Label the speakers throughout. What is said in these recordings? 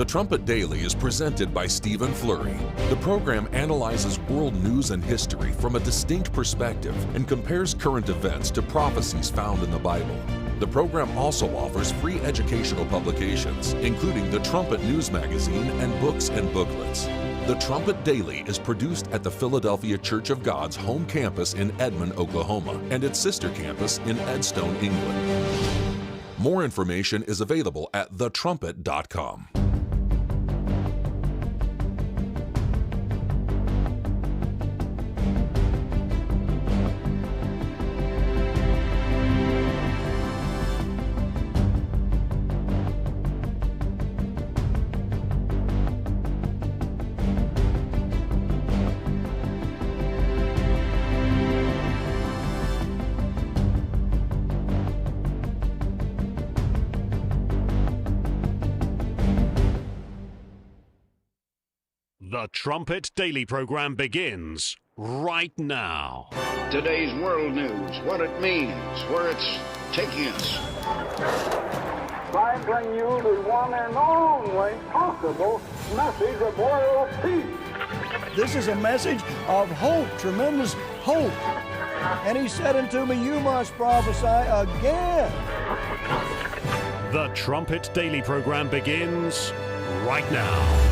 Speaker 1: The Trumpet Daily is presented by Stephen Flurry. The program analyzes world news and history from a distinct perspective and compares current events to prophecies found in the Bible. The program also offers free educational publications, including the Trumpet News Magazine and books and booklets. The Trumpet Daily is produced at the Philadelphia Church of God's home campus in Edmond, Oklahoma, and its sister campus in Edstone, England. More information is available at thetrumpet.com.
Speaker 2: The Trumpet Daily program begins right now.
Speaker 3: Today's world news, what it means, where it's taking us.
Speaker 4: I bring you the one and only possible message of world peace.
Speaker 5: This is a message of hope, tremendous hope. And he said unto me, you must prophesy again.
Speaker 2: The Trumpet Daily program begins right now.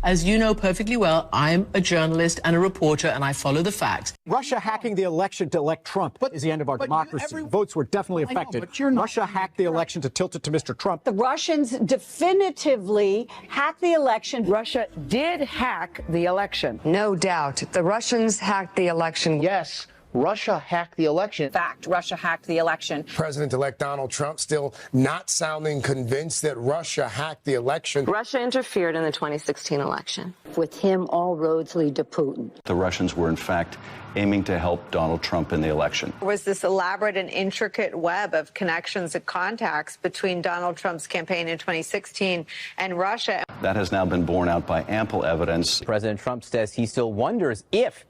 Speaker 6: As you know perfectly well, I'm a journalist and a reporter, and I follow the facts.
Speaker 7: Russia hacking the election to elect Trump is the end of our democracy. Votes were definitely affected. Russia hacked the election to tilt it to Mr. Trump.
Speaker 8: The Russians definitively hacked the election.
Speaker 9: Russia did hack the election.
Speaker 10: No doubt. The Russians hacked the election.
Speaker 11: Yes. Russia hacked the election.
Speaker 8: Fact, Russia hacked the election.
Speaker 12: President-elect Donald Trump still not sounding convinced that Russia hacked the election.
Speaker 10: Russia interfered in the 2016 election.
Speaker 8: With him, all roads lead to Putin.
Speaker 13: The Russians were, in fact, aiming to help Donald Trump in the election.
Speaker 10: There was this elaborate and intricate web of connections and contacts between Donald Trump's campaign in 2016 and Russia.
Speaker 13: That has now been borne out by ample evidence.
Speaker 14: President Trump says he still wonders if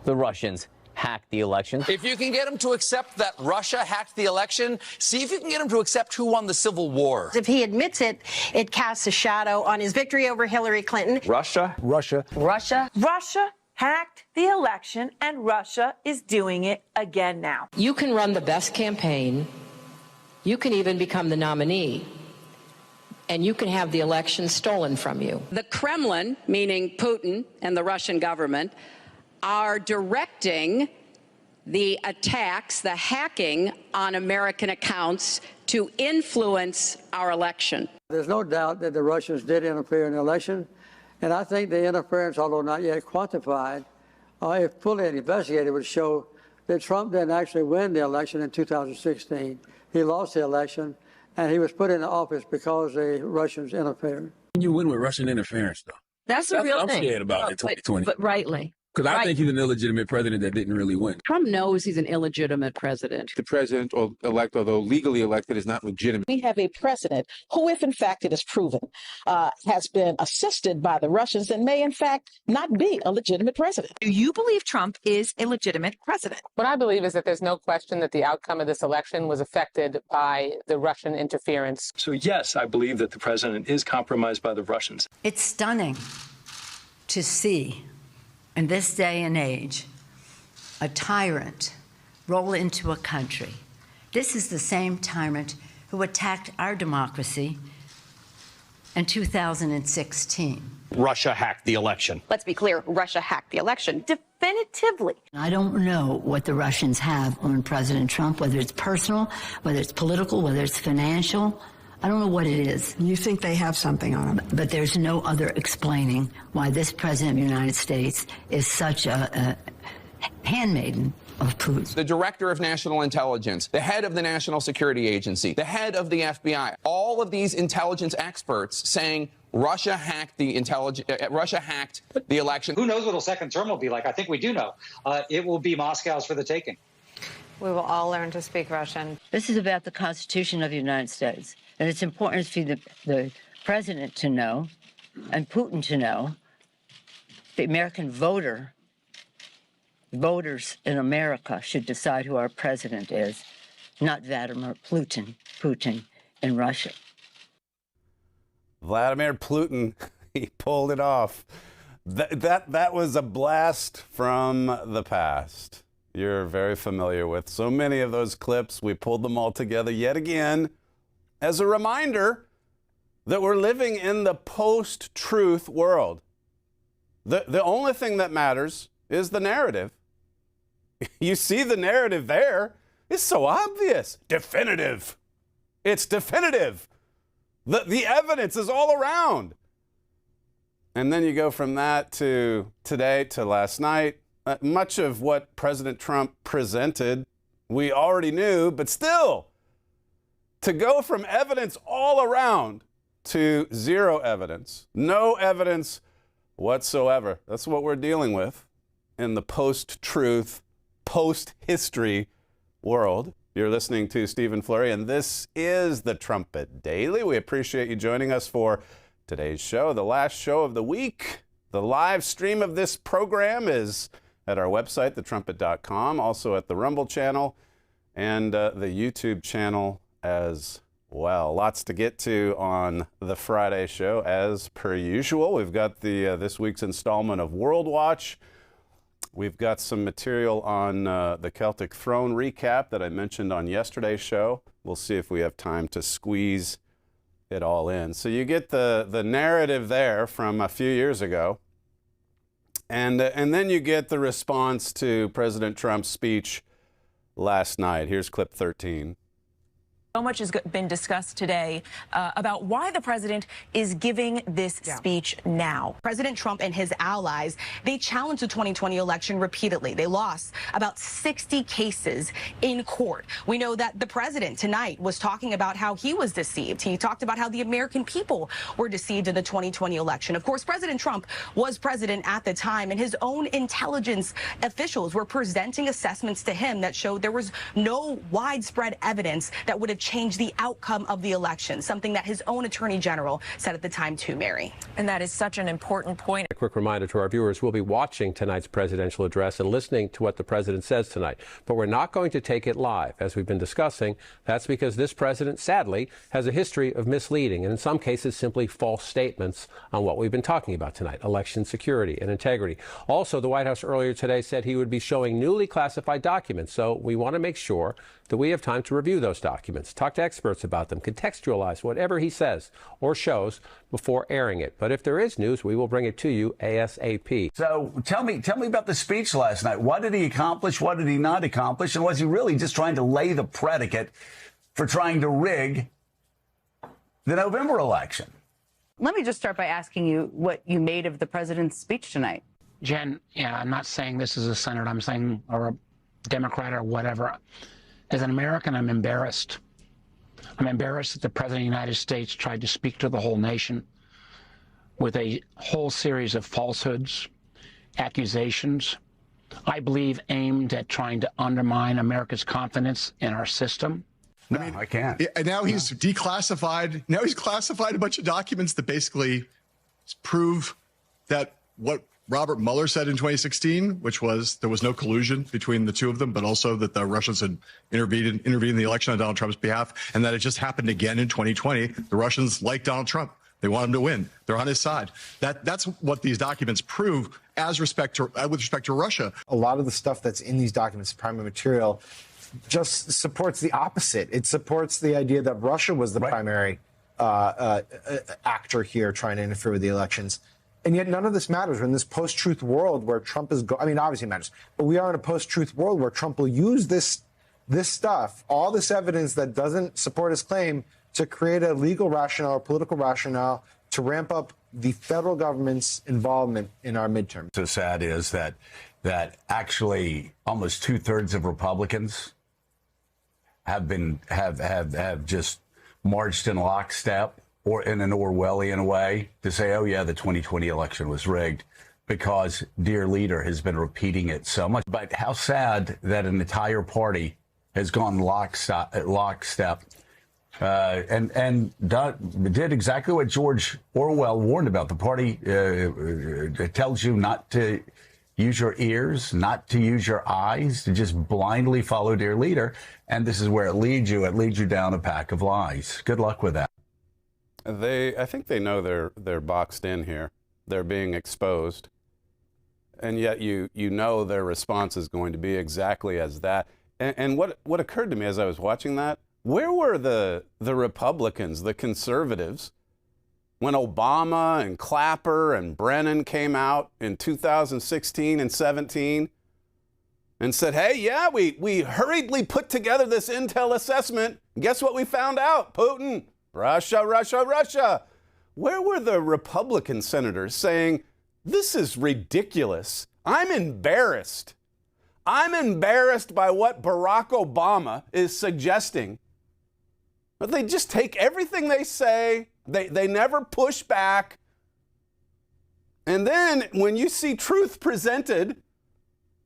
Speaker 14: the Russians hacked the election.
Speaker 15: If you can get him to accept that Russia hacked the election, see if you can get him to accept who won the Civil War.
Speaker 8: If he admits it, it casts a shadow on his victory over Hillary Clinton.
Speaker 13: Russia
Speaker 9: Hacked the election, and Russia is doing it again now.
Speaker 6: You can run the best campaign. You can even become the nominee. And you can have the election stolen from you.
Speaker 9: The Kremlin, meaning Putin and the Russian government, are directing the attacks, the hacking on American accounts to influence our election.
Speaker 5: There's no doubt that the Russians did interfere in the election. And I think the interference, although not yet quantified, if fully investigated, would show that Trump didn't actually win the election in 2016. He lost the election, and he was put into office because the Russians interfered.
Speaker 16: You win with Russian interference, though.
Speaker 6: That's a real
Speaker 16: I'm
Speaker 6: thing.
Speaker 16: scared about in 2020.
Speaker 6: But rightly.
Speaker 16: Because I think he's an illegitimate president that didn't really win.
Speaker 6: Trump knows he's an illegitimate president.
Speaker 16: The president or elect, although legally elected, is not legitimate.
Speaker 9: We have a president who, if in fact it is proven, has been assisted by the Russians and may in fact not be a legitimate president.
Speaker 8: Do you believe Trump is a legitimate president?
Speaker 9: What I believe is that there's no question that the outcome of this election was affected by the Russian interference.
Speaker 11: So yes, I believe that the president is compromised by the Russians.
Speaker 8: It's stunning to see, in this day and age, a tyrant roll into a country. This is the same tyrant who attacked our democracy in 2016.
Speaker 14: Russia hacked the election.
Speaker 10: Let's be clear, Russia hacked the election definitively.
Speaker 8: I don't know what the Russians have on President Trump, whether it's personal, whether it's political, whether it's financial. I don't know what it is.
Speaker 9: You think they have something on him?
Speaker 8: But there's no other explaining why this president of the United States is such a handmaiden of Putin.
Speaker 15: The director of national intelligence, the head of the National Security Agency, the head of the FBI, all of these intelligence experts saying Russia hacked the election.
Speaker 11: Who knows what a second term will be like? I think we do know. It will be Moscow's for the taking.
Speaker 10: We will all learn to speak Russian.
Speaker 8: This is about the Constitution of the United States. And it's important for the president to know and Putin to know, the American voters in America should decide who our president is, not Vladimir Putin in Russia.
Speaker 17: Vladimir Putin, he pulled it off. That was a blast from the past. You're very familiar with so many of those clips. We pulled them all together yet again as a reminder that we're living in the post-truth world. The only thing that matters is the narrative. You see the narrative there. It's so obvious. Definitive. It's definitive. The evidence is all around. And then you go from that to today to last night. Much of what President Trump presented, we already knew, but still, to go from evidence all around to zero evidence, no evidence whatsoever. That's what we're dealing with in the post-truth, post-history world. You're listening to Stephen Flurry, and this is the Trumpet Daily. We appreciate you joining us for today's show, the last show of the week. The live stream of this program is at our website, thetrumpet.com, also at the Rumble channel. and the YouTube channel as well. Lots to get to on the Friday show, as per usual. We've got the this week's installment of WorldWatch. We've got some material on the Celtic Throne recap that I mentioned on yesterday's show. We'll see if we have time to squeeze it all in. So you get the narrative there from a few years ago. And then you get the response to President Trump's speech last night. Here's clip 13.
Speaker 3: So much has been discussed today about why the president is giving this speech now. President Trump and his allies, they challenged the 2020 election repeatedly. They lost about 60 cases in court. We know that the president tonight was talking about how he was deceived. He talked about how the American people were deceived in the 2020 election. Of course, President Trump was president at the time, and his own intelligence officials were presenting assessments to him that showed there was no widespread evidence that would have changed the outcome of the election, something that his own attorney general said at the time too, Mary.
Speaker 18: And that is such an important point. A quick reminder to our viewers, we'll be watching tonight's presidential address and listening to what the president says tonight. But we're not going to take it live, as we've been discussing. That's because this president, sadly, has a history of misleading and in some cases simply false statements on what we've been talking about tonight, election security and integrity. Also, the White House earlier today said he would be showing newly classified documents. So we want to make sure that we have time to review those documents, talk to experts about them, contextualize whatever he says or shows before airing it. But if there is news, we will bring it to you ASAP.
Speaker 19: So tell me about the speech last night. What did he accomplish? What did he not accomplish? And was he really just trying to lay the predicate for trying to rig the November election?
Speaker 20: Let me just start by asking you what you made of the president's speech tonight.
Speaker 21: Jen, yeah, I'm not saying this is a senator. I'm saying, or a Democrat or whatever. As an American, I'm embarrassed. I'm embarrassed that the President of the United States tried to speak to the whole nation with a whole series of falsehoods, accusations, I believe aimed at trying to undermine America's confidence in our system.
Speaker 19: No, I can't.
Speaker 22: And now he's declassified. Now he's classified a bunch of documents that basically prove that what Robert Mueller said in 2016, which was there was no collusion between the two of them, but also that the Russians had intervened in the election on Donald Trump's behalf, and that it just happened again in 2020. The Russians like Donald Trump. They want him to win. They're on his side. That's what these documents prove with respect to Russia.
Speaker 23: A lot of the stuff that's in these documents, primary material, just supports the opposite. It supports the idea that Russia was the primary actor here trying to interfere with the elections. And yet none of this matters. We're in this post-truth world where Trump is I mean, obviously it matters. But we are in a post-truth world where Trump will use this stuff, all this evidence that doesn't support his claim, to create a legal rationale or political rationale to ramp up the federal government's involvement in our midterm.
Speaker 19: So sad is that actually almost 2/3 of Republicans have just marched in lockstep or in an Orwellian way to say, oh, yeah, the 2020 election was rigged because dear leader has been repeating it so much. But how sad that an entire party has gone lockstep and did exactly what George Orwell warned about. The party tells you not to use your ears, not to use your eyes, to just blindly follow dear leader. And this is where it leads you. It leads you down a pack of lies. Good luck with that.
Speaker 17: I think they know they're boxed in here. They're being exposed. And yet you know their response is going to be exactly as that. And what occurred to me as I was watching that, where were the Republicans, the conservatives, when Obama and Clapper and Brennan came out in 2016 and 17 and said, hey, yeah, we hurriedly put together this intel assessment. Guess what we found out? Putin. Russia, Russia, Russia. Where were the Republican senators saying, this is ridiculous? I'm embarrassed. I'm embarrassed by what Barack Obama is suggesting. But they just take everything they say. They never push back. And then when you see truth presented,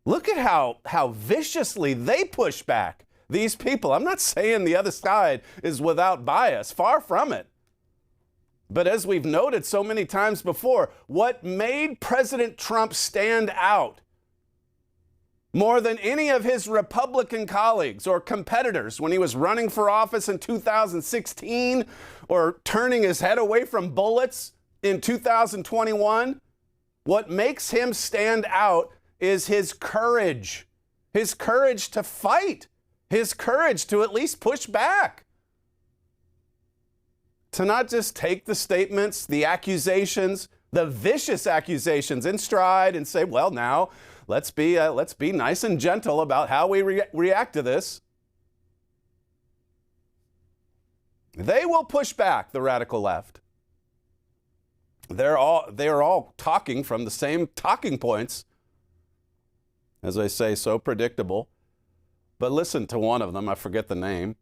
Speaker 17: look at how viciously they push back. These people, I'm not saying the other side is without bias, far from it. But as we've noted so many times before, what made President Trump stand out more than any of his Republican colleagues or competitors when he was running for office in 2016 or turning his head away from bullets in 2021. What makes him stand out is his courage to fight, his courage to at least push back, to not just take the statements, the accusations, the vicious accusations in stride and say, well, now let's be nice and gentle about how we react to this. They will push back, the radical left. They are all talking from the same talking points. As I say, so predictable. But listen to one of them. I forget the name.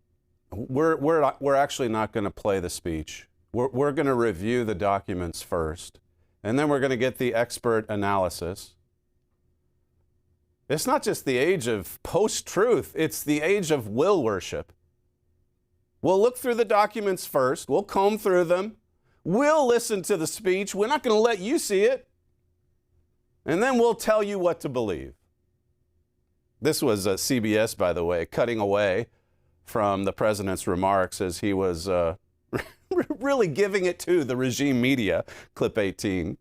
Speaker 17: We're actually not going to play the speech. We're going to review the documents first, and then we're going to get the expert analysis. It's not just the age of post-truth, it's the age of will worship. We'll look through the documents first, we'll comb through them, we'll listen to the speech, we're not going to let you see it, and then we'll tell you what to believe. This was CBS, by the way, cutting away from the president's remarks as he was really giving it to the regime media, clip 18.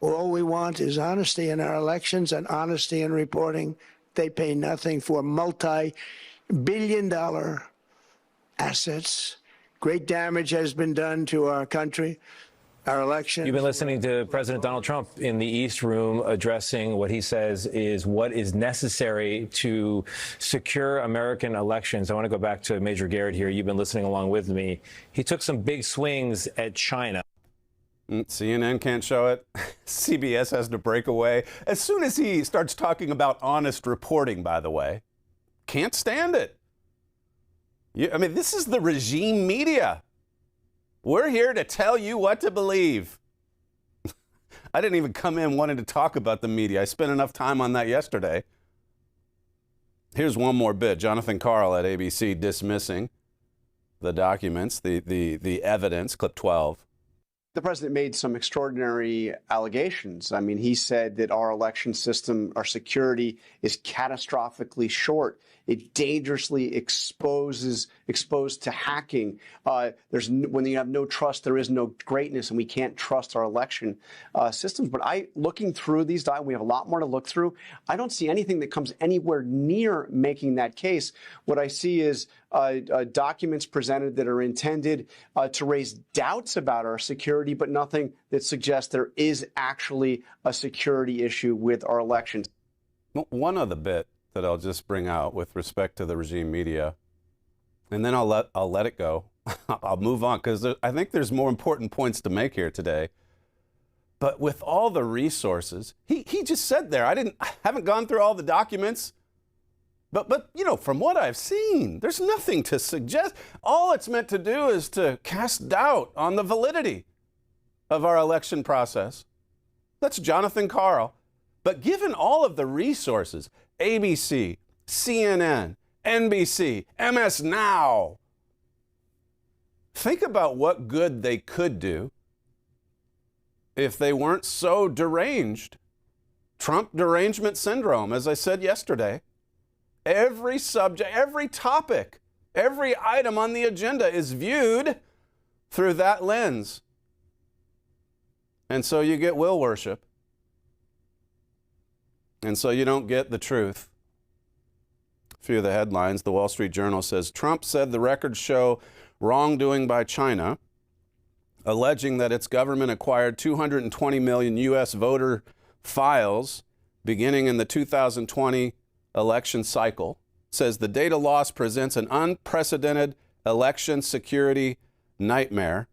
Speaker 1: All we want is honesty in our elections and honesty in reporting. They pay nothing for multi-billion-dollar assets. Great damage has been done to our country, our elections.
Speaker 2: You've been listening to President Donald Trump in the East Room addressing what he says is what is necessary to secure American elections. I want to go back to Major Garrett here. You've been listening along with me. He took some big swings at China.
Speaker 17: CNN can't show it. CBS has to break away. As soon as he starts talking about honest reporting, by the way, can't stand it. I mean, this is the regime media. We're here to tell you what to believe. I didn't even come in wanting to talk about the media. I spent enough time on that yesterday. Here's one more bit. Jonathan Karl at ABC dismissing the documents, the evidence, clip 12.
Speaker 4: The president made some extraordinary allegations. I mean, he said that our election system, our security is catastrophically short. It dangerously exposed to hacking. When you have no trust, there is no greatness, and we can't trust our election systems. But looking through these documents, we have a lot more to look through. I don't see anything that comes anywhere near making that case. What I see is documents presented that are intended to raise doubts about our security, but nothing that suggests there is actually a security issue with our elections.
Speaker 17: One other bit that I'll just bring out with respect to the regime media, and then I'll let it go. I'll move on because I think there's more important points to make here today. But with all the resources, he just said there, I haven't gone through all the documents. But you know, from what I've seen, there's nothing to suggest. All it's meant to do is to cast doubt on the validity of our election process. That's Jonathan Karl. But given all of the resources, ABC, CNN, NBC, MS Now, think about what good they could do if they weren't so deranged. Trump derangement syndrome, as I said yesterday. Every subject, every topic, every item on the agenda is viewed through that lens. And so you get will worship. And so you don't get the truth. A few of the headlines. The Wall Street Journal says, Trump said the records show wrongdoing by China, alleging that its government acquired 220 million U.S. voter files beginning in the 2020 election cycle. Says the data loss presents an unprecedented election security nightmare.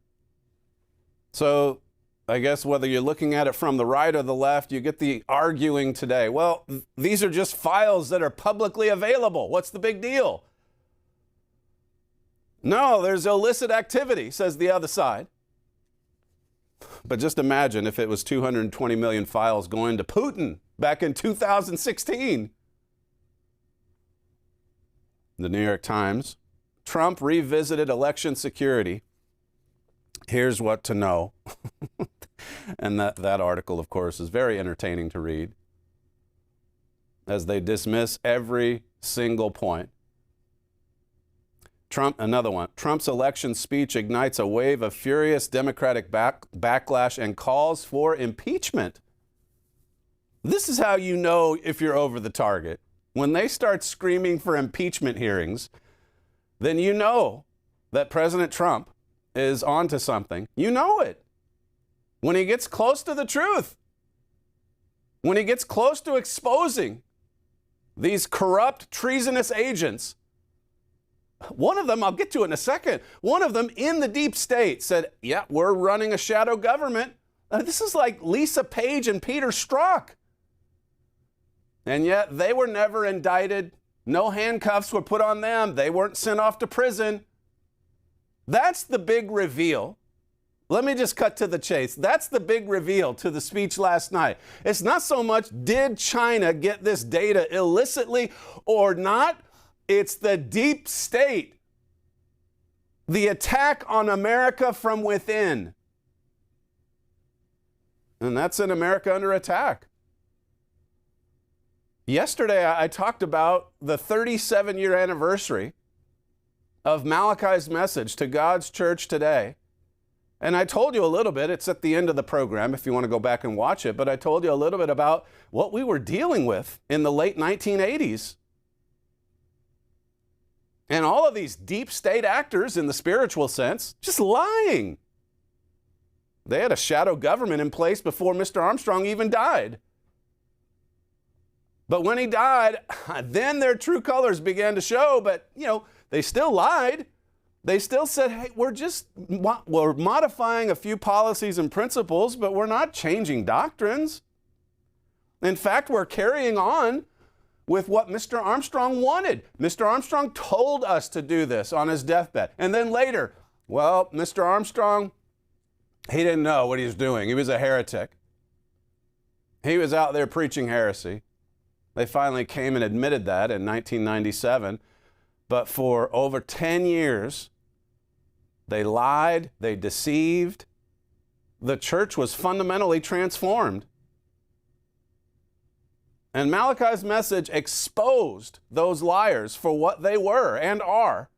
Speaker 17: So I guess whether you're looking at it from the right or the left, you get the arguing today. Well, these are just files that are publicly available. What's the big deal? No, there's illicit activity, says the other side. But just imagine if it was 220 million files going to Putin back in 2016. The New York Times, Trump revisited election security. Here's what to know. And that article, of course, is very entertaining to read. as they dismiss every single point. Another one. Trump's election speech ignites a wave of furious Democratic backlash and calls for impeachment. This is how you know if you're over the target. When they start screaming for impeachment hearings, then you know that President Trump is onto something. You know it. When he gets close to the truth, when he gets close to exposing these corrupt, treasonous agents, one of them, I'll get to it in a second, one of them in the deep state said, yeah, we're running a shadow government. This is like Lisa Page and Peter Strzok. And yet they were never indicted. No handcuffs were put on them. They weren't sent off to prison. That's the big reveal. Let me just cut to the chase. That's the big reveal to the speech last night. It's not so much, did China get this data illicitly or not? It's the deep state. The attack on America from within. And that's an America under attack. Yesterday, I talked about the 37-year anniversary of Malachi's message to God's church today. And I told you a little bit, it's at the end of the program if you want to go back and watch it, but I told you a little bit about what we were dealing with in the late 1980s. And all of these deep state actors in the spiritual sense, just lying. They had a shadow government in place before Mr. Armstrong even died. But when he died, then their true colors began to show, but, they still lied. They still said, hey, we're modifying a few policies and principles, but we're not changing doctrines. In fact, we're carrying on with what Mr. Armstrong wanted. Mr. Armstrong told us to do this on his deathbed. And then later, well, Mr. Armstrong, he didn't know what he was doing. He was a heretic. He was out there preaching heresy. They finally came and admitted that in 1997. But for over 10 years, they lied, they deceived. The church was fundamentally transformed. And Malachi's message exposed those liars for what they were and are.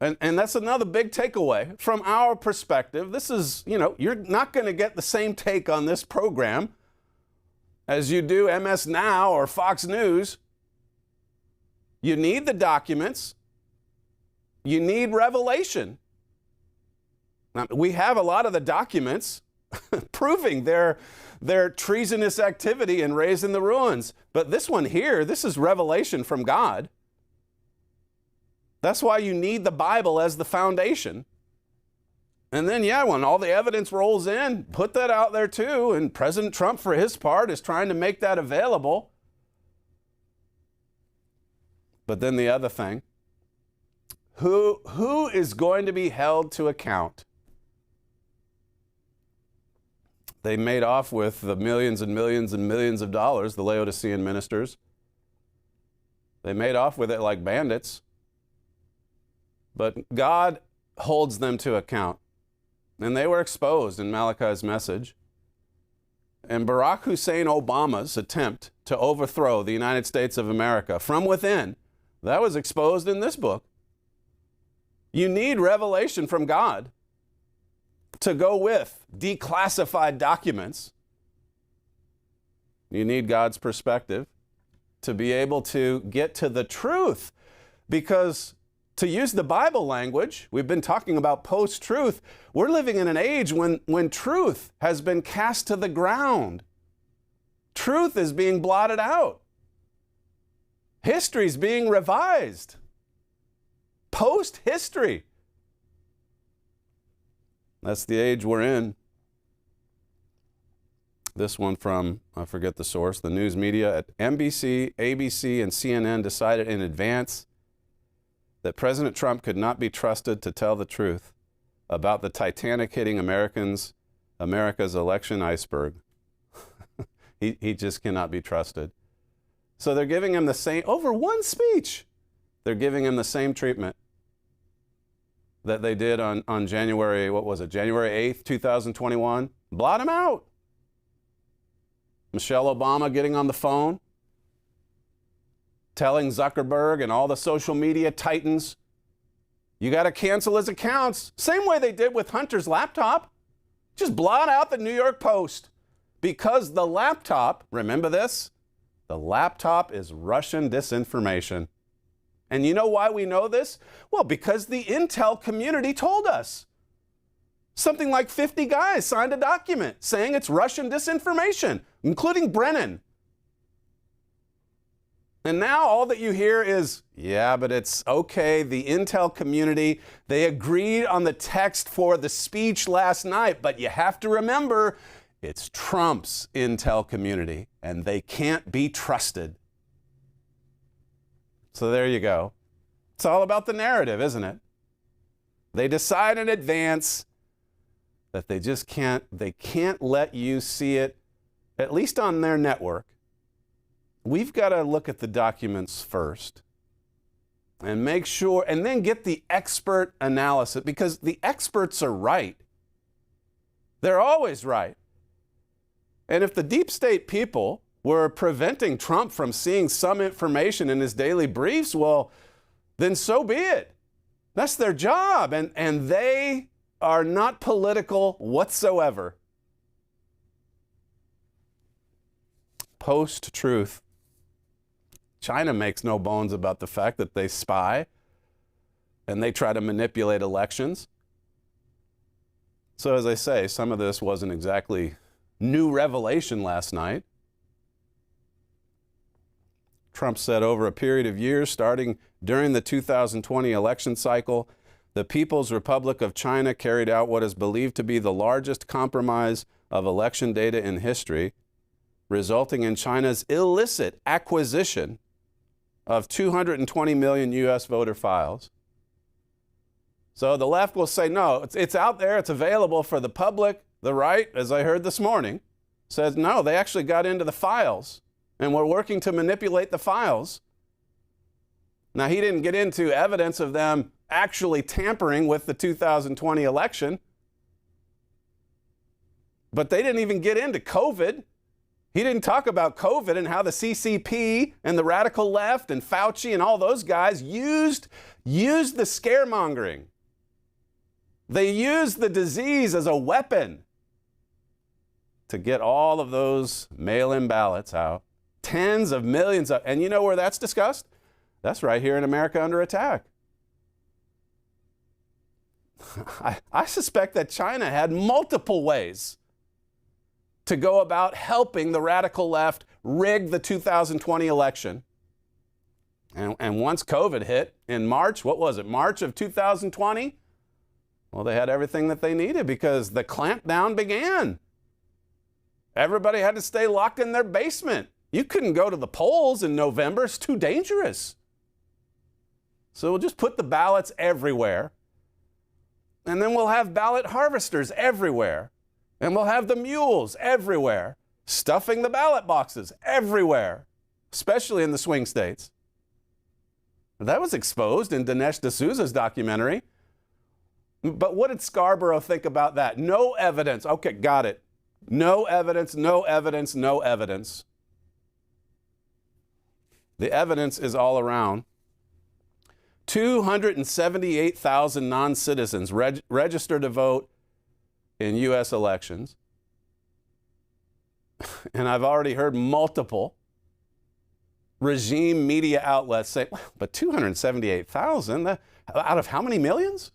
Speaker 17: And that's another big takeaway from our perspective. This is, you're not going to get the same take on this program as you do MS Now or Fox News. You need the documents. You need revelation. Now, we have a lot of the documents proving their treasonous activity in raising the ruins. But this one here, this is revelation from God. That's why you need the Bible as the foundation. And then, when all the evidence rolls in, put that out there too. And President Trump, for his part, is trying to make that available. But then the other thing, who is going to be held to account? They made off with the millions and millions and millions of dollars, the Laodicean ministers. They made off with it like bandits. But God holds them to account. And they were exposed in Malachi's message. And Barack Hussein Obama's attempt to overthrow the United States of America from within, that was exposed in this book. You need revelation from God to go with declassified documents. You need God's perspective to be able to get to the truth. Because to use the Bible language, we've been talking about post-truth. We're living in an age when truth has been cast to the ground. Truth is being blotted out. History's being revised. Post-history. That's the age we're in. This one from, I forget the source, the news media at NBC, ABC, and CNN decided in advance that President Trump could not be trusted to tell the truth about the Titanic hitting America's election iceberg. He just cannot be trusted. So they're giving him the same, over one speech, they're giving him the same treatment that they did on January, January 8th, 2021. Blot him out. Michelle Obama getting on the phone, telling Zuckerberg and all the social media titans, you got to cancel his accounts. Same way they did with Hunter's laptop. Just blot out the New York Post. Because the laptop, remember this? The laptop is Russian disinformation. And you know why we know this? Well, because the intel community told us. Something like 50 guys signed a document saying it's Russian disinformation, including Brennan. And now all that you hear is, yeah, but it's okay. The intel community, they agreed on the text for the speech last night, but you have to remember, it's Trump's intel community, and they can't be trusted. So there you go. It's all about the narrative, isn't it? They decide in advance that they can't let you see it, at least on their network. We've got to look at the documents first and make sure, and then get the expert analysis, because the experts are right. They're always right. And if the deep state people were preventing Trump from seeing some information in his daily briefs, well, then so be it. That's their job. And they are not political whatsoever. Post-truth. China makes no bones about the fact that they spy and they try to manipulate elections. So as I say, some of this wasn't exactly new revelation last night. Trump said over a period of years, starting during the 2020 election cycle, the People's Republic of China carried out what is believed to be the largest compromise of election data in history, resulting in China's illicit acquisition of 220 million U.S. voter files. So the left will say, no, it's out there, it's available for the public. The right, as I heard this morning, says, no, they actually got into the files, and we're working to manipulate the files. Now, he didn't get into evidence of them actually tampering with the 2020 election, but they didn't even get into COVID. He didn't talk about COVID and how the CCP and the radical left and Fauci and all those guys used the scaremongering. They used the disease as a weapon to get all of those mail-in ballots out. Tens of millions of, and you know where that's discussed? That's right here in America Under Attack. I suspect that China had multiple ways to go about helping the radical left rig the 2020 election. And once COVID hit in March, what was it, March of 2020? Well, they had everything that they needed because the clampdown began. Everybody had to stay locked in their basement. You couldn't go to the polls in November. It's too dangerous. So we'll just put the ballots everywhere. And then we'll have ballot harvesters everywhere. And we'll have the mules everywhere, stuffing the ballot boxes everywhere, especially in the swing states. That was exposed in Dinesh D'Souza's documentary. But what did Scarborough think about that? No evidence. Okay, got it. No evidence, no evidence, no evidence. The evidence is all around. 278,000 non-citizens registered to vote in U.S. elections. And I've already heard multiple regime media outlets say, but 278,000 out of how many millions?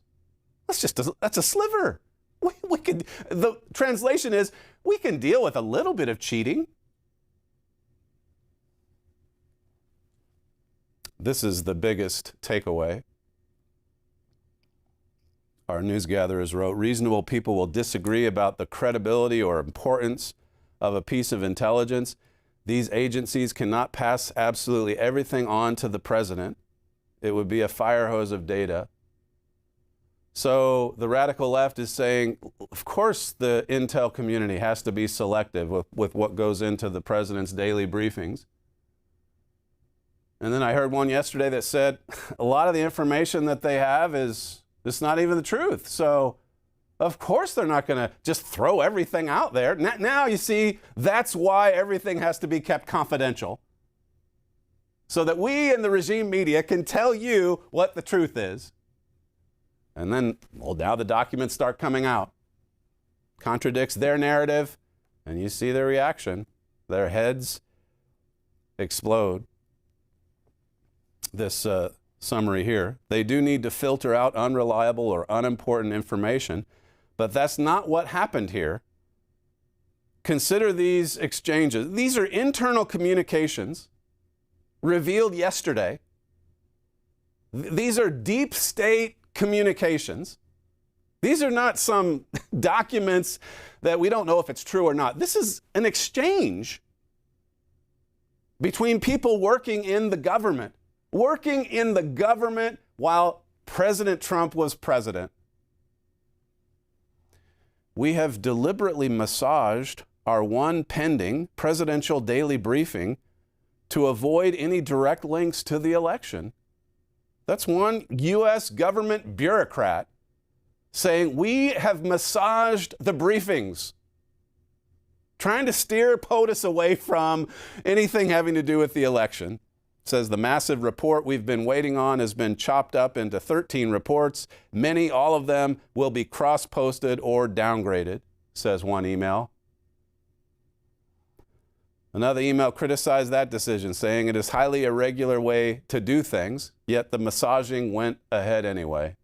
Speaker 17: That's a sliver. The translation is, we can deal with a little bit of cheating. This is the biggest takeaway. Our news gatherers wrote, reasonable people will disagree about the credibility or importance of a piece of intelligence. These agencies cannot pass absolutely everything on to the president. It would be a fire hose of data. So the radical left is saying, of course, the intel community has to be selective with what goes into the president's daily briefings. And then I heard one yesterday that said a lot of the information that they have is not even the truth. So Of course they're not going to just throw everything out there. Now, you see, that's why everything has to be kept confidential. So that we in the regime media can tell you what the truth is. And then, well, now the documents start coming out. Contradicts their narrative, and you see their reaction. Their heads explode. This summary here. They do need to filter out unreliable or unimportant information, but that's not what happened here. Consider these exchanges. These are internal communications revealed yesterday. These are deep state communications. These are not some documents that we don't know if it's true or not. This is an exchange between people working in the government while President Trump was president. We have deliberately massaged our one pending presidential daily briefing to avoid any direct links to the election. That's one U.S. government bureaucrat saying we have massaged the briefings, trying to steer POTUS away from anything having to do with the election. Says the massive report we've been waiting on has been chopped up into 13 reports. Many, all of them, will be cross-posted or downgraded, says one email. Another email criticized that decision, saying it is highly irregular way to do things, yet the massaging went ahead anyway.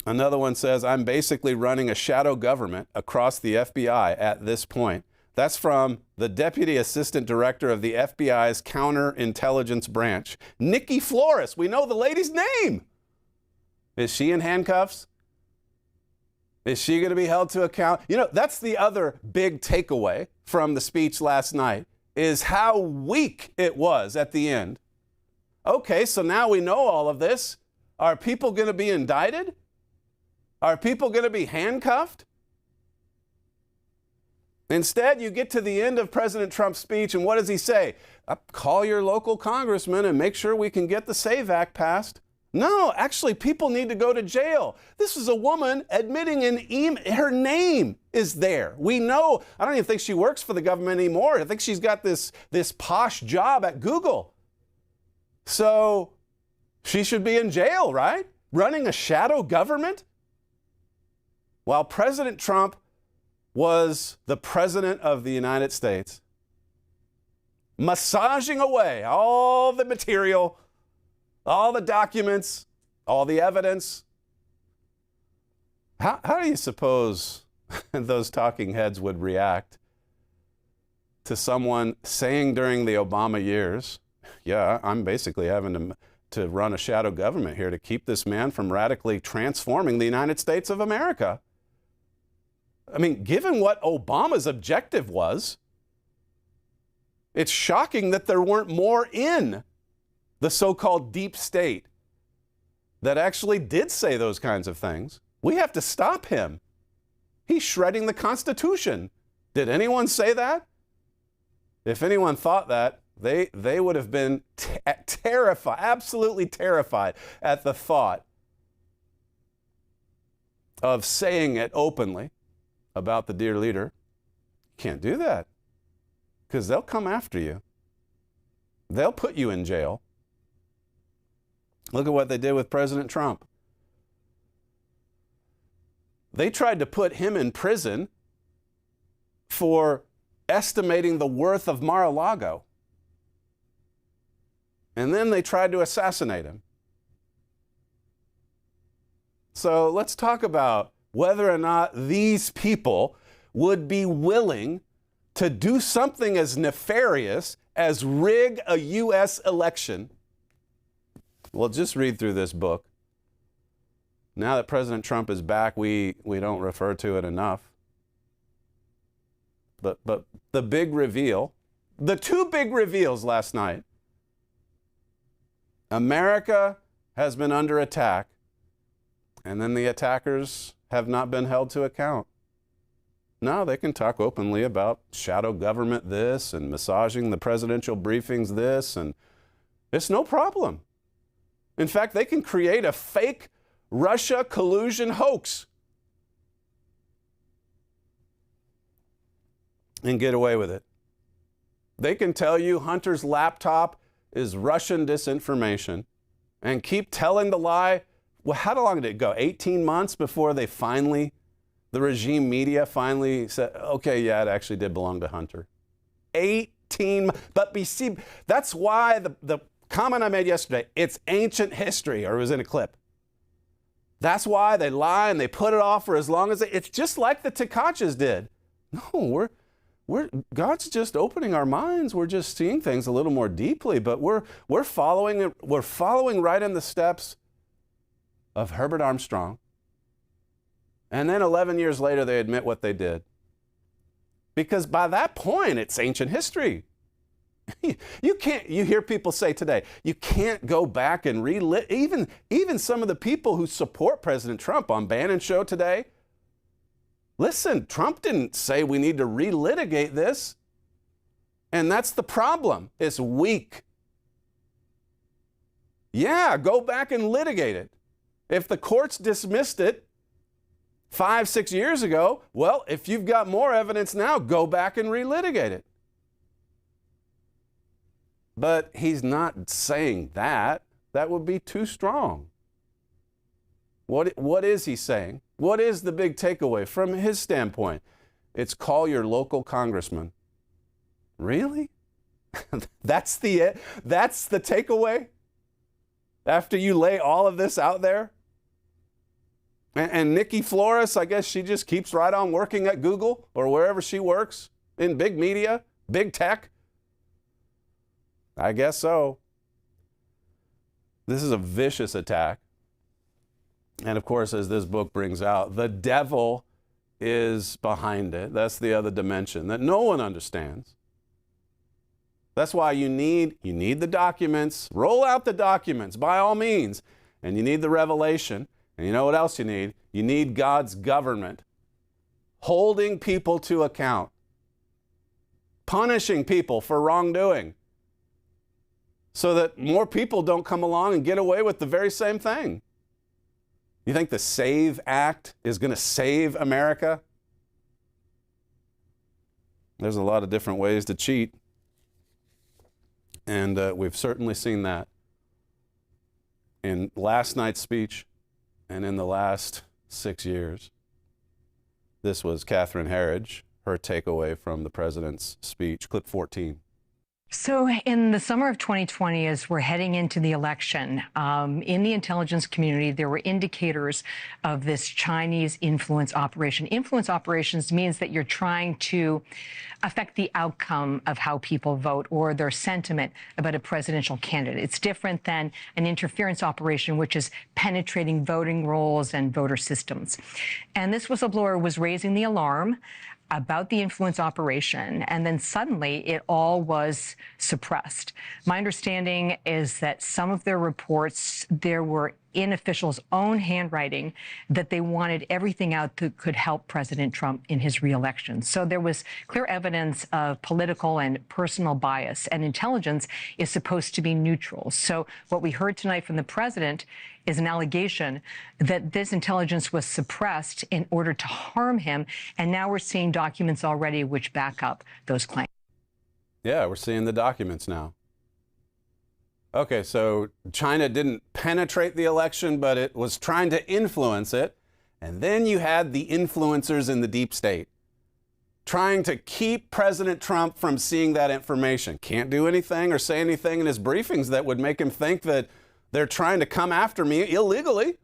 Speaker 17: Another one says, I'm basically running a shadow government across the FBI at this point. That's from the Deputy Assistant Director of the FBI's Counterintelligence Branch, Nikki Flores. We know the lady's name. Is she in handcuffs? Is she going to be held to account? You know, that's the other big takeaway from the speech last night, is how weak it was at the end. Okay, so now we know all of this. Are people going to be indicted? Are people going to be handcuffed? Instead, you get to the end of President Trump's speech, and what does he say? Call your local congressman and make sure we can get the SAVE Act passed. No, actually, people need to go to jail. This is a woman admitting an email. Her name is there. We know. I don't even think she works for the government anymore. I think she's got this posh job at Google. So she should be in jail, right? Running a shadow government? While President Trump was the President of the United States, massaging away all the material, all the documents, all the evidence. How do you suppose those talking heads would react to someone saying during the Obama years, yeah, I'm basically having to run a shadow government here to keep this man from radically transforming the United States of America? I mean, given what Obama's objective was, it's shocking that there weren't more in the so-called deep state that actually did say those kinds of things. We have to stop him. He's shredding the Constitution. Did anyone say that? If anyone thought that, they would have been terrified, absolutely terrified at the thought of saying it openly about the dear leader. You can't do that, because they'll come after you. They'll put you in jail. Look at what they did with President Trump. They tried to put him in prison for estimating the worth of Mar-a-Lago. And then they tried to assassinate him. So let's talk about whether or not these people would be willing to do something as nefarious as rig a U.S. election. Well, just read through this book. Now that President Trump is back, we don't refer to it enough. But the big reveal, the two big reveals last night. America has been under attack, and then the attackers have not been held to account. Now they can talk openly about shadow government this and massaging the presidential briefings this, and it's no problem. In fact, they can create a fake Russia collusion hoax and get away with it. They can tell you Hunter's laptop is Russian disinformation and keep telling the lie. Well, how long did it go? 18 months before they finally, the regime media finally said, okay, yeah, it actually did belong to Hunter. 18, but see, that's why the comment I made yesterday, it's ancient history, or it was in a clip. That's why they lie and they put it off for as long as it's just like the Tkachs did. No, God's just opening our minds. We're just seeing things a little more deeply, but we're following right in the steps of Herbert Armstrong. And then 11 years later, they admit what they did. Because by that point, it's ancient history. You hear people say today, you can't go back and relive, even some of the people who support President Trump on Bannon's show today. Listen, Trump didn't say we need to relitigate this. And that's the problem. It's weak. Yeah, go back and litigate it. If the courts dismissed it 5-6 years ago, well, if you've got more evidence now, go back and relitigate it. But he's not saying that. That would be too strong. What is he saying? What is the big takeaway from his standpoint? It's call your local congressman. Really? That's the takeaway? After you lay all of this out there? And Nikki Flores, I guess she just keeps right on working at Google or wherever she works in big media, big tech. I guess so. This is a vicious attack. And of course, as this book brings out, the devil is behind it. That's the other dimension that no one understands. That's why you need the documents. Roll out the documents by all means. And you need the revelation. And you know what else you need? You need God's government holding people to account, punishing people for wrongdoing, so that more people don't come along and get away with the very same thing. You think the SAVE Act is going to save America? There's a lot of different ways to cheat. And we've certainly seen that in last night's speech and in the last 6 years. This was Catherine Herridge, her takeaway from the president's speech, clip 14.
Speaker 7: So in the summer of 2020, as we're heading into the election, in the intelligence community, there were indicators of this Chinese influence operation. Influence operations means that you're trying to affect the outcome of how people vote or their sentiment about a presidential candidate. It's different than an interference operation, which is penetrating voting rolls and voter systems. And this whistleblower was raising the alarm about the influence operation, and then suddenly it all was suppressed. My understanding is that some of their reports, there were in officials' own handwriting that they wanted everything out that could help President Trump in his reelection. So there was clear evidence of political and personal bias, and intelligence is supposed to be neutral. So what we heard tonight from the president is an allegation that this intelligence was suppressed in order to harm him, and now we're seeing documents already which back up those claims.
Speaker 17: Yeah, we're seeing the documents now. Okay, so China didn't penetrate the election, but it was trying to influence it. And then you had the influencers in the deep state trying to keep President Trump from seeing that information. Can't do anything or say anything in his briefings that would make him think that they're trying to come after me illegally.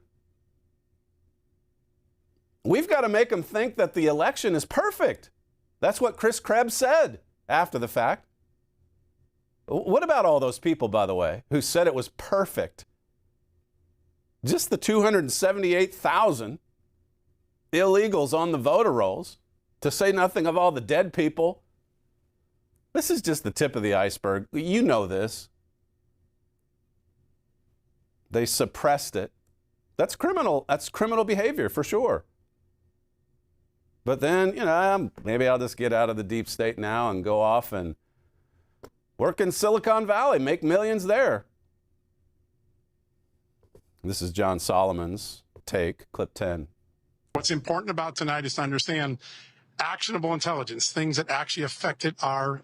Speaker 17: We've got to make him think that the election is perfect. That's what Chris Krebs said after the fact. What about all those people, by the way, who said it was perfect? Just the 278,000 illegals on the voter rolls, to say nothing of all the dead people. This is just the tip of the iceberg. You know this. They suppressed it. That's criminal. That's criminal behavior for sure. But then, maybe I'll just get out of the deep state now and go off and work in Silicon Valley, make millions there. This is John Solomon's take. Clip 10.
Speaker 5: What's important about tonight is to understand actionable intelligence, things that actually affected our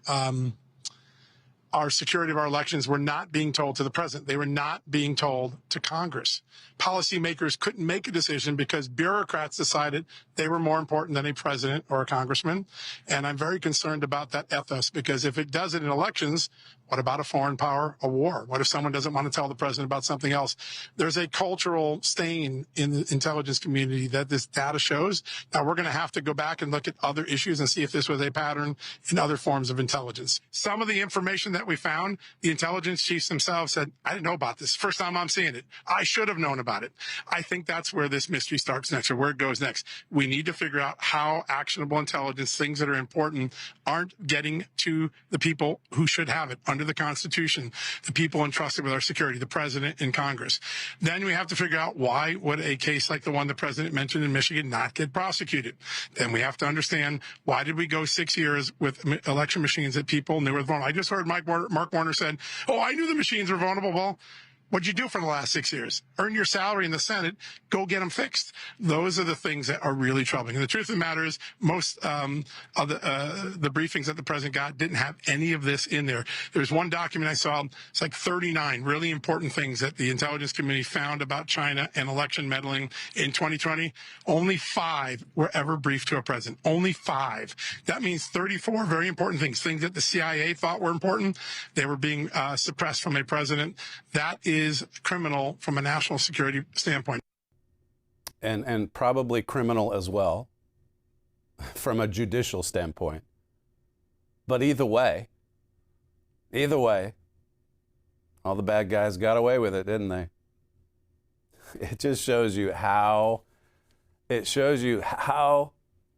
Speaker 5: security of our elections were not being told to the president. They were not being told to Congress. Policymakers couldn't make a decision because bureaucrats decided they were more important than a president or a congressman. And I'm very concerned about that ethos, because if it does it in elections, what about a foreign power, a war? What if someone doesn't want to tell the president about something else? There's a cultural stain in the intelligence community that this data shows. Now, we're going to have to go back and look at other issues and see if this was a pattern in other forms of intelligence. Some of the information that we found, the intelligence chiefs themselves said, I didn't know about this. First time I'm seeing it. I should have known about it. I think that's where this mystery starts next, or where it goes next. We need to figure out how actionable intelligence, things that are important, aren't getting to the people who should have it under the Constitution, the people entrusted with our security, the president and Congress. Then we have to figure out why would a case like the one the president mentioned in Michigan not get prosecuted. Then we have to understand, why did we go 6 years with election machines that people knew were vulnerable? I just heard Mark Warner said, oh, I knew the machines were vulnerable. Well, what'd you do for the last 6 years? Earn your salary in the Senate. Go get them fixed. Those are the things that are really troubling. And the truth of the matter is, most of the briefings that the president got didn't have any of this in there. There's one document I saw. It's like 39 really important things that the intelligence community found about China and election meddling in 2020. Only 5 were ever briefed to a president. Only 5. That means 34 very important things, things that the CIA thought were important. They were being suppressed from a president. That is criminal from a national security standpoint.
Speaker 17: And probably criminal as well from a judicial standpoint. But either way, all the bad guys got away with it, didn't they? It just shows you how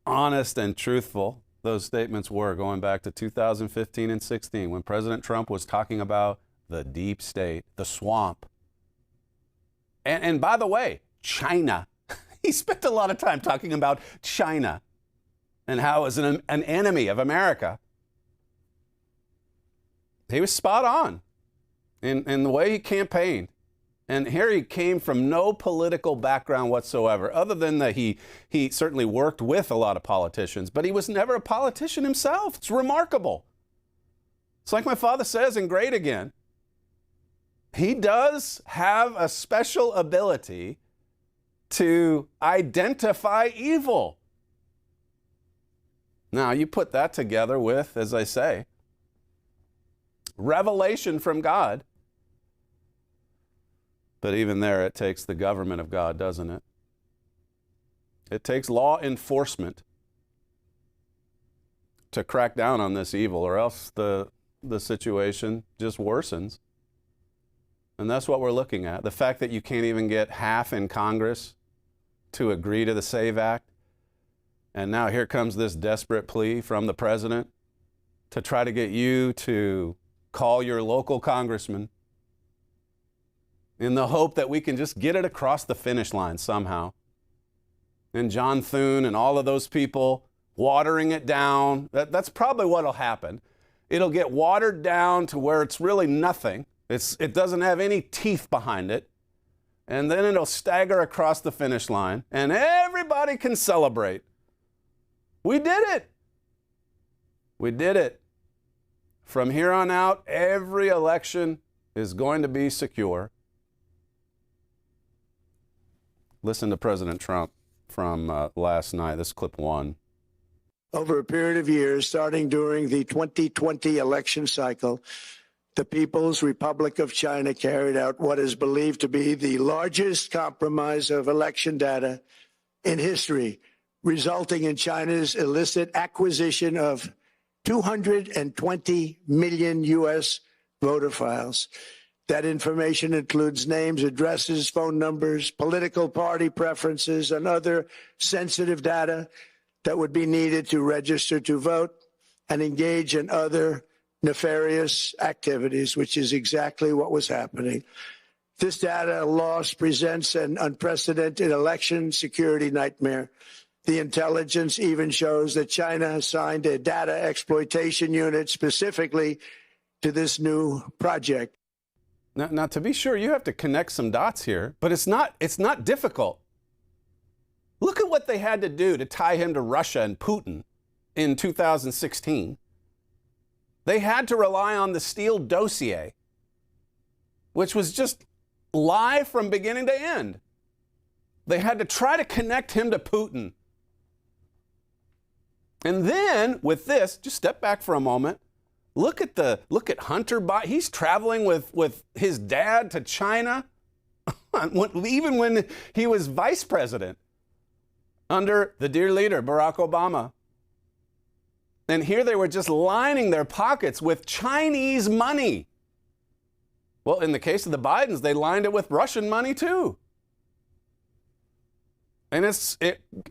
Speaker 17: honest and truthful those statements were going back to 2015 and 16, when President Trump was talking about the deep state, the swamp. And by the way, China. He spent a lot of time talking about China and how it was an enemy of America. He was spot on in the way he campaigned. And here he came from no political background whatsoever, other than that he certainly worked with a lot of politicians, but he was never a politician himself. It's remarkable. It's like my father says in Great Again. He does have a special ability to identify evil. Now, you put that together with, as I say, revelation from God. But even there, it takes the government of God, doesn't it? It takes law enforcement to crack down on this evil, or else the situation just worsens. And that's what we're looking at. The fact that you can't even get half in Congress to agree to the SAVE Act. And now here comes this desperate plea from the president to try to get you to call your local congressman in the hope that we can just get it across the finish line somehow. And John Thune and all of those people watering it down. That's probably what'll happen. It'll get watered down to where it's really nothing. It doesn't have any teeth behind it. And then it'll stagger across the finish line, and everybody can celebrate. We did it. We did it. From here on out, every election is going to be secure. Listen to President Trump from last night. This is clip 1.
Speaker 1: Over a period of years, starting during the 2020 election cycle, the People's Republic of China carried out what is believed to be the largest compromise of election data in history, resulting in China's illicit acquisition of 220 million U.S. voter files. That information includes names, addresses, phone numbers, political party preferences, and other sensitive data that would be needed to register to vote and engage in other nefarious activities, which is exactly what was happening. This data loss presents an unprecedented election security nightmare. The intelligence even shows that China assigned a data exploitation unit specifically to this new project.
Speaker 17: Now, to be sure, you have to connect some dots here, but it's not difficult. what they had to do to tie him to Russia and Putin in 2016. They had to rely on the Steele dossier, which was just lie from beginning to end. They had to try to connect him to Putin. And then with this, just step back for a moment. Look at Hunter Biden. He's traveling with his dad to China, even when he was vice president under the dear leader, Barack Obama. And here they were just lining their pockets with Chinese money. Well, in the case of the Bidens, they lined it with Russian money too. And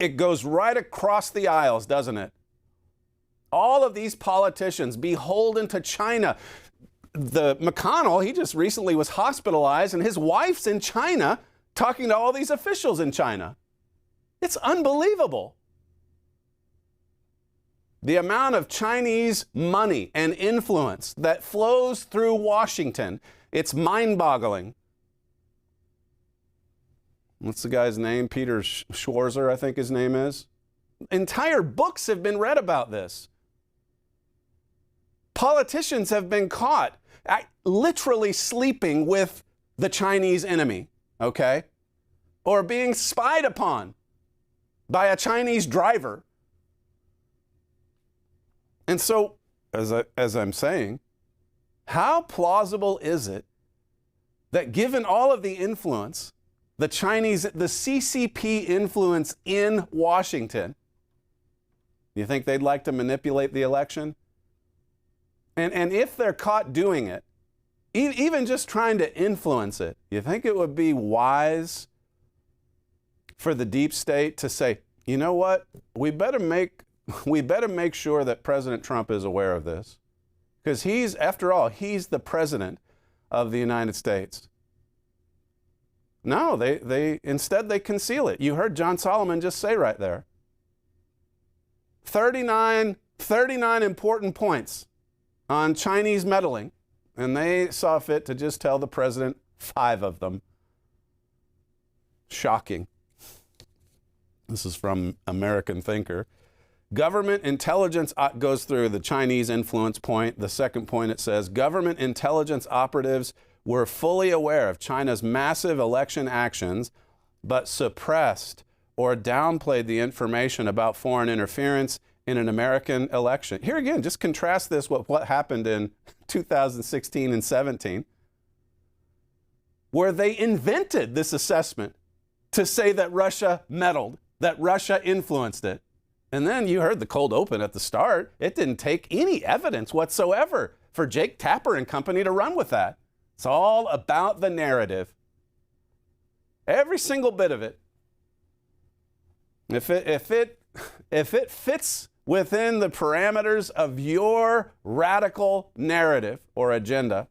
Speaker 17: it goes right across the aisles, doesn't it? All of these politicians beholden to China. The McConnell, he just recently was hospitalized, and his wife's in China talking to all these officials in China. It's unbelievable. The amount of Chinese money and influence that flows through Washington, it's mind-boggling. What's the guy's name? Peter Schwarzer, I think his name is. Entire books have been read about this. Politicians have been caught literally sleeping with the Chinese enemy, okay? Or being spied upon by a Chinese driver. And so, as I'm saying, how plausible is it that given all of the influence, the CCP influence in Washington, you think they'd like to manipulate the election? And if they're caught doing it, even just trying to influence it, you think it would be wise for the deep state to say, you know what, we better make sure that President Trump is aware of this, because after all, he's the president of the United States. No, instead they conceal it. You heard John Solomon just say right there. 39 important points on Chinese meddling, and they saw fit to just tell the president 5 of them. Shocking. This is from American Thinker. Government intelligence goes through the Chinese influence point. The second point, it says, government intelligence operatives were fully aware of China's massive election actions, but suppressed or downplayed the information about foreign interference in an American election. Here again, just contrast this with what happened in 2016 and 17, where they invented this assessment to say that Russia meddled, that Russia influenced it. And then you heard the cold open at the start. It didn't take any evidence whatsoever for Jake Tapper and company to run with that. It's all about the narrative. Every single bit of it. If it fits within the parameters of your radical narrative or agenda,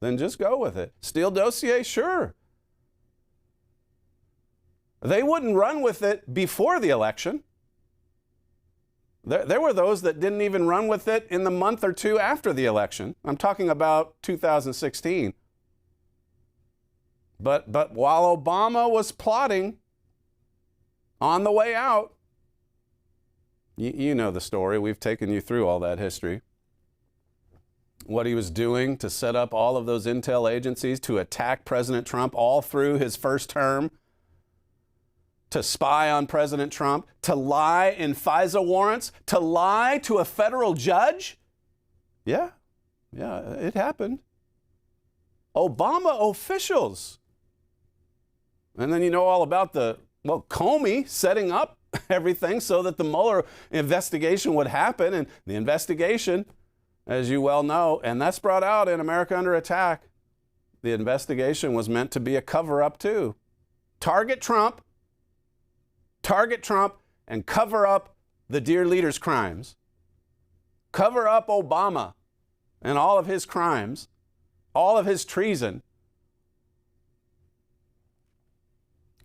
Speaker 17: then just go with it. Steele dossier, sure. They wouldn't run with it before the election. There were those that didn't even run with it in the month or two after the election. I'm talking about 2016. But while Obama was plotting on the way out, you know the story. We've taken you through all that history. What he was doing to set up all of those intel agencies to attack President Trump all through his first term, to spy on President Trump, to lie in FISA warrants, to lie to a federal judge. Yeah, it happened. Obama officials. And then you know all about Comey setting up everything so that the Mueller investigation would happen. And the investigation, as you well know, and that's brought out in America Under Attack, the investigation was meant to be a cover-up too. Target Trump, and cover up the dear leader's crimes. Cover up Obama and all of his crimes, all of his treason.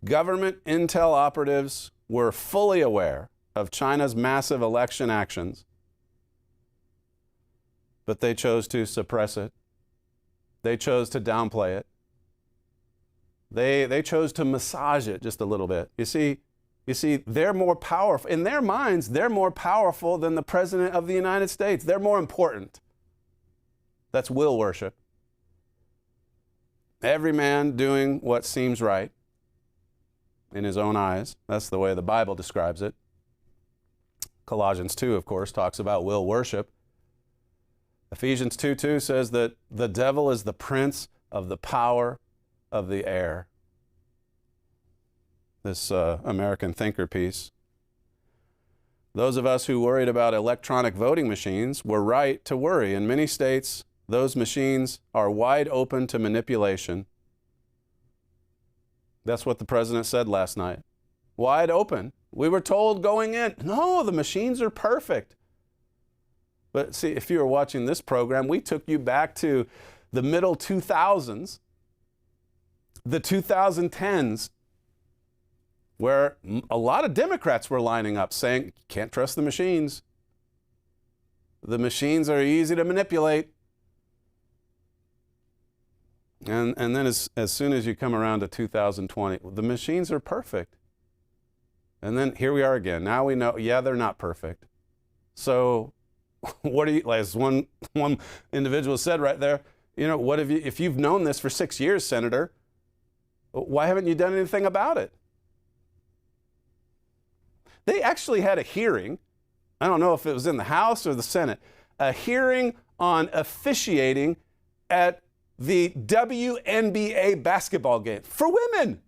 Speaker 17: Government intel operatives were fully aware of China's massive election actions, but they chose to suppress it. They chose to downplay it. They chose to massage it just a little bit. You see, You see, they're more powerful. In their minds, they're more powerful than the President of the United States. They're more important. That's will worship. Every man doing what seems right in his own eyes. That's the way the Bible describes it. Colossians 2, of course, talks about will worship. Ephesians 2:2 says that the devil is the prince of the power of the air. This American thinker piece. Those of us who worried about electronic voting machines were right to worry. In many states, those machines are wide open to manipulation. That's what the president said last night. Wide open. We were told going in, no, the machines are perfect. But see, if you were watching this program, we took you back to the middle 2000s, the 2010s, where a lot of Democrats were lining up saying, you can't trust the machines. The machines are easy to manipulate. And then as soon as you come around to 2020, the machines are perfect. And then here we are again. Now we know, yeah, they're not perfect. So what do you, as one individual said right there, you know, what have you, if you've known this for 6 years, Senator, why haven't you done anything about it? They actually had a hearing, I don't know if it was in the House or the Senate, a hearing on officiating at the WNBA basketball game for women.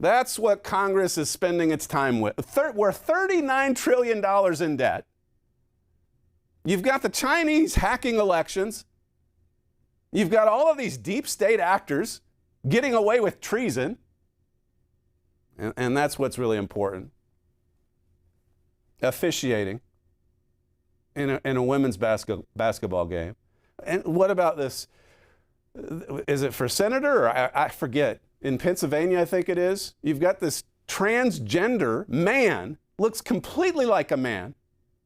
Speaker 17: That's what Congress is spending its time with. We're $39 trillion in debt. You've got the Chinese hacking elections. You've got all of these deep state actors getting away with treason. And that's what's really important. Officiating in a women's basketball game. And what about this? Is it for senator? Or I forget. In Pennsylvania, I think it is. You've got this transgender man, looks completely like a man,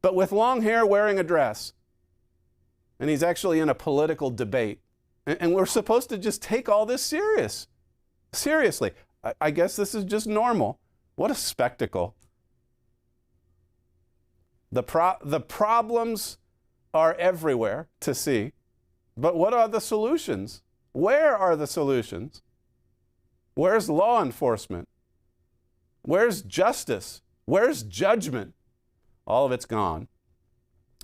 Speaker 17: but with long hair wearing a dress. And he's actually in a political debate. And we're supposed to just take all this seriously. I guess this is just normal. What a spectacle. The problems are everywhere to see. But what are the solutions? Where are the solutions? Where's law enforcement? Where's justice? Where's judgment? All of it's gone.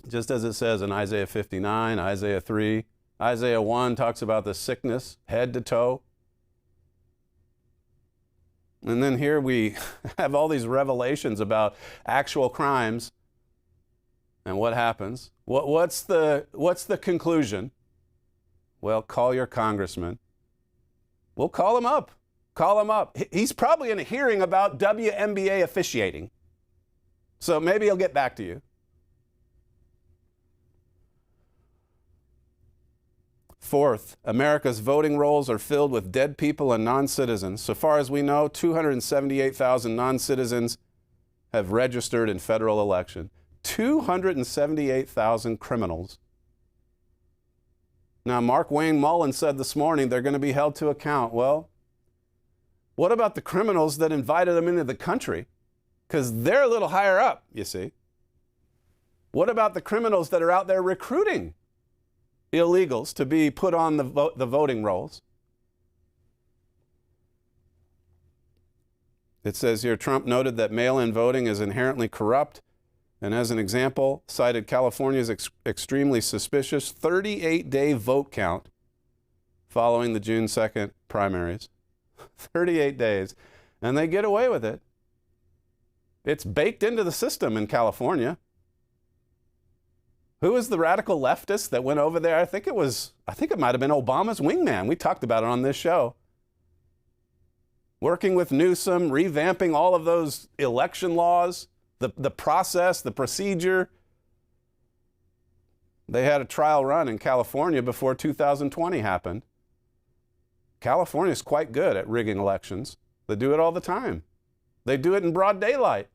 Speaker 17: Just as it says in Isaiah 59, Isaiah 3, Isaiah 1 talks about the sickness, head to toe. And then here we have all these revelations about actual crimes. And what happens? What's the conclusion? Well, call your congressman. We'll call him up. Call him up. He's probably in a hearing about WNBA officiating. So maybe he'll get back to you. Fourth, America's voting rolls are filled with dead people and non-citizens. So far as we know, 278,000 non-citizens have registered in federal election. 278,000 criminals. Now, Mark Wayne Mullen said this morning they're going to be held to account. Well, what about the criminals that invited them into the country? Because they're a little higher up, you see. What about the criminals that are out there recruiting illegals to be put on the voting rolls? It says here, Trump noted that mail-in voting is inherently corrupt, and as an example, cited California's extremely suspicious 38-day vote count following the June 2nd primaries. 38 days. And they get away with it. It's baked into the system in California. Who was the radical leftist that went over there? I think it might have been Obama's wingman. We talked about it on this show. Working with Newsom, revamping all of those election laws, the process, the procedure. They had a trial run in California before 2020 happened. California's quite good at rigging elections. They do it all the time. They do it in broad daylight.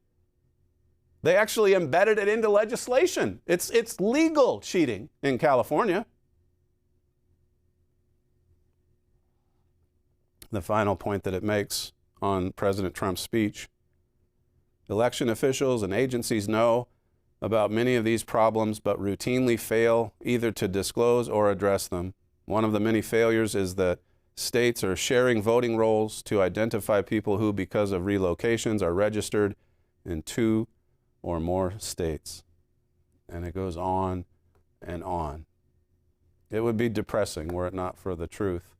Speaker 17: They actually embedded it into legislation. It's legal cheating in California. The final point that it makes on President Trump's speech. Election officials and agencies know about many of these problems, but routinely fail either to disclose or address them. One of the many failures is that states are sharing voting rolls to identify people who, because of relocations, are registered in 2 or more states. And it goes on and on. It would be depressing were it not for the truth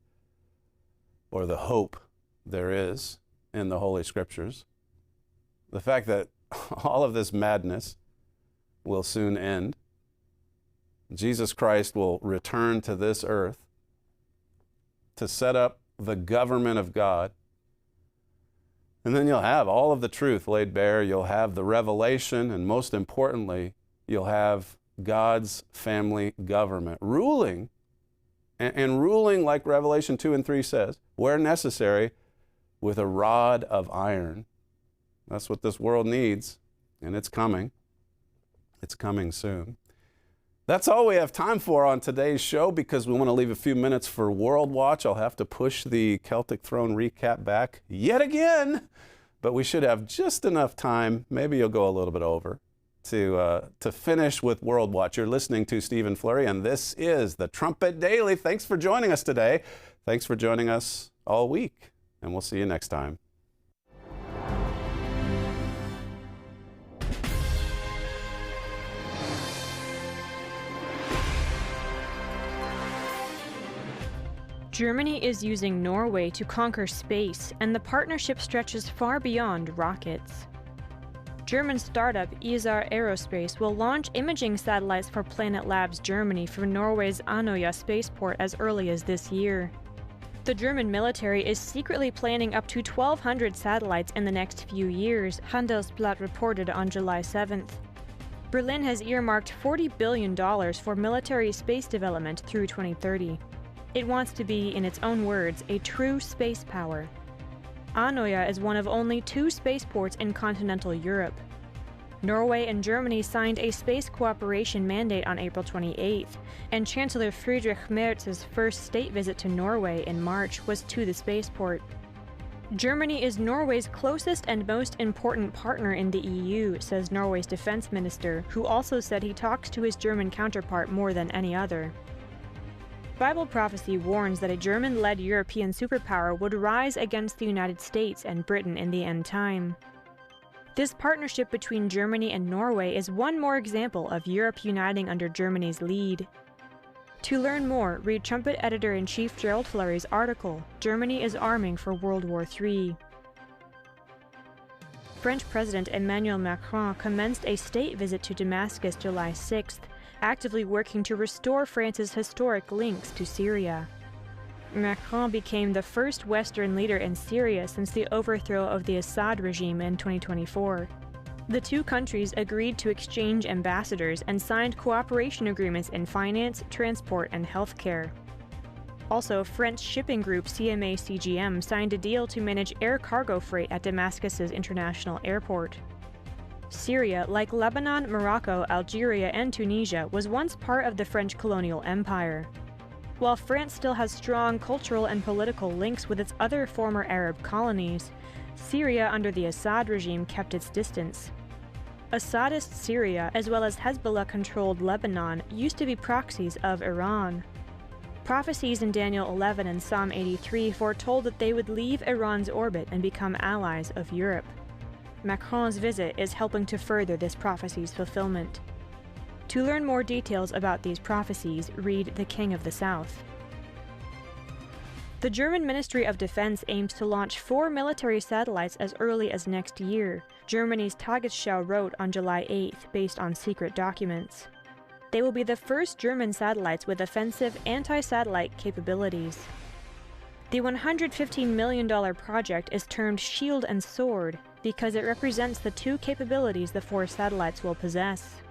Speaker 17: or the hope there is in the Holy Scriptures. The fact that all of this madness will soon end. Jesus Christ will return to this earth to set up the government of God. And then you'll have all of the truth laid bare. You'll have the revelation, and most importantly, you'll have God's family government ruling, and ruling like Revelation 2 and 3 says, where necessary, with a rod of iron. That's what this world needs, and it's coming. It's coming soon. That's all we have time for on today's show because we want to leave a few minutes for WorldWatch. I'll have to push the Celtic Throne recap back yet again, but we should have just enough time. Maybe you'll go a little bit over to finish with WorldWatch. You're listening to Stephen Flurry, and this is the Trumpet Daily. Thanks for joining us today. Thanks for joining us all week, and we'll see you next time.
Speaker 6: Germany is using Norway to conquer space, and the partnership stretches far beyond rockets. German startup Isar Aerospace will launch imaging satellites for Planet Labs Germany from Norway's Andøya spaceport as early as this year. The German military is secretly planning up to 1,200 satellites in the next few years, Handelsblatt reported on July 7th. Berlin has earmarked $40 billion for military space development through 2030. It wants to be, in its own words, a true space power. Andøya is one of only 2 spaceports in continental Europe. Norway and Germany signed a space cooperation mandate on April 28th, and Chancellor Friedrich Merz's first state visit to Norway in March was to the spaceport. Germany is Norway's closest and most important partner in the EU, says Norway's defense minister, who also said he talks to his German counterpart more than any other. Bible prophecy warns that a German-led European superpower would rise against the United States and Britain in the end time. This partnership between Germany and Norway is one more example of Europe uniting under Germany's lead. To learn more, read Trumpet Editor-in-Chief Gerald Flurry's article, Germany is Arming for World War III. French President Emmanuel Macron commenced a state visit to Damascus July 6th, actively working to restore France's historic links to Syria. Macron became the first Western leader in Syria since the overthrow of the Assad regime in 2024. The 2 countries agreed to exchange ambassadors and signed cooperation agreements in finance, transport, and healthcare. Also, French shipping group CMA CGM signed a deal to manage air cargo freight at Damascus's international airport. Syria, like Lebanon, Morocco, Algeria, and Tunisia, was once part of the French colonial empire. While France still has strong cultural and political links with its other former Arab colonies, Syria under the Assad regime kept its distance. Assadist Syria, as well as Hezbollah-controlled Lebanon, used to be proxies of Iran. Prophecies in Daniel 11 and Psalm 83 foretold that they would leave Iran's orbit and become allies of Europe. Macron's visit is helping to further this prophecy's fulfillment. To learn more details about these prophecies, read The King of the South. The German Ministry of Defense aims to launch 4 military satellites as early as next year, Germany's Tagesschau wrote on July 8th, based on secret documents. They will be the first German satellites with offensive anti-satellite capabilities. The $115 million project is termed Shield and Sword because it represents the 2 capabilities the 4 satellites will possess.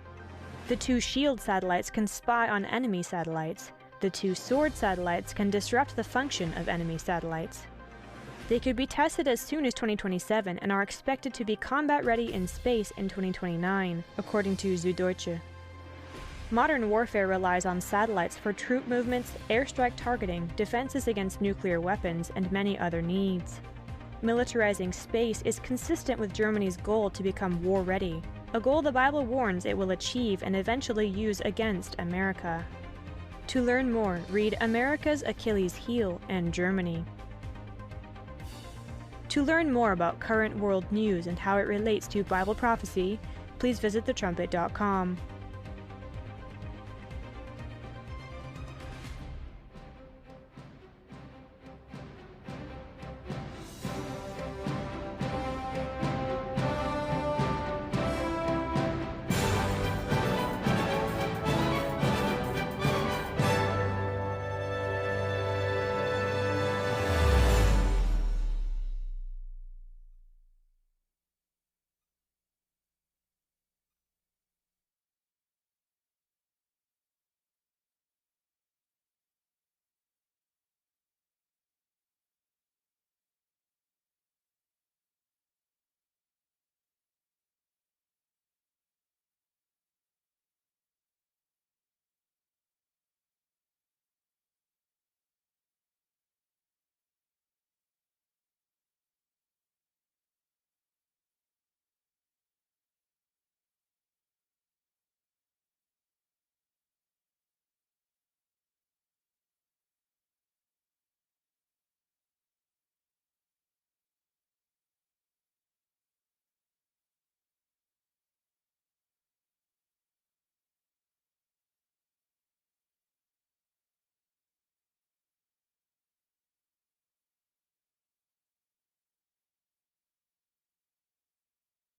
Speaker 6: The 2 Shield satellites can spy on enemy satellites. The 2 Sword satellites can disrupt the function of enemy satellites. They could be tested as soon as 2027 and are expected to be combat-ready in space in 2029, according to Süddeutsche. Modern warfare relies on satellites for troop movements, airstrike targeting, defenses against nuclear weapons, and many other needs. Militarizing space is consistent with Germany's goal to become war-ready, a goal the Bible warns it will achieve and eventually use against America. To learn more, read America's Achilles Heel and Germany. To learn more about current world news and how it relates to Bible prophecy, please visit thetrumpet.com.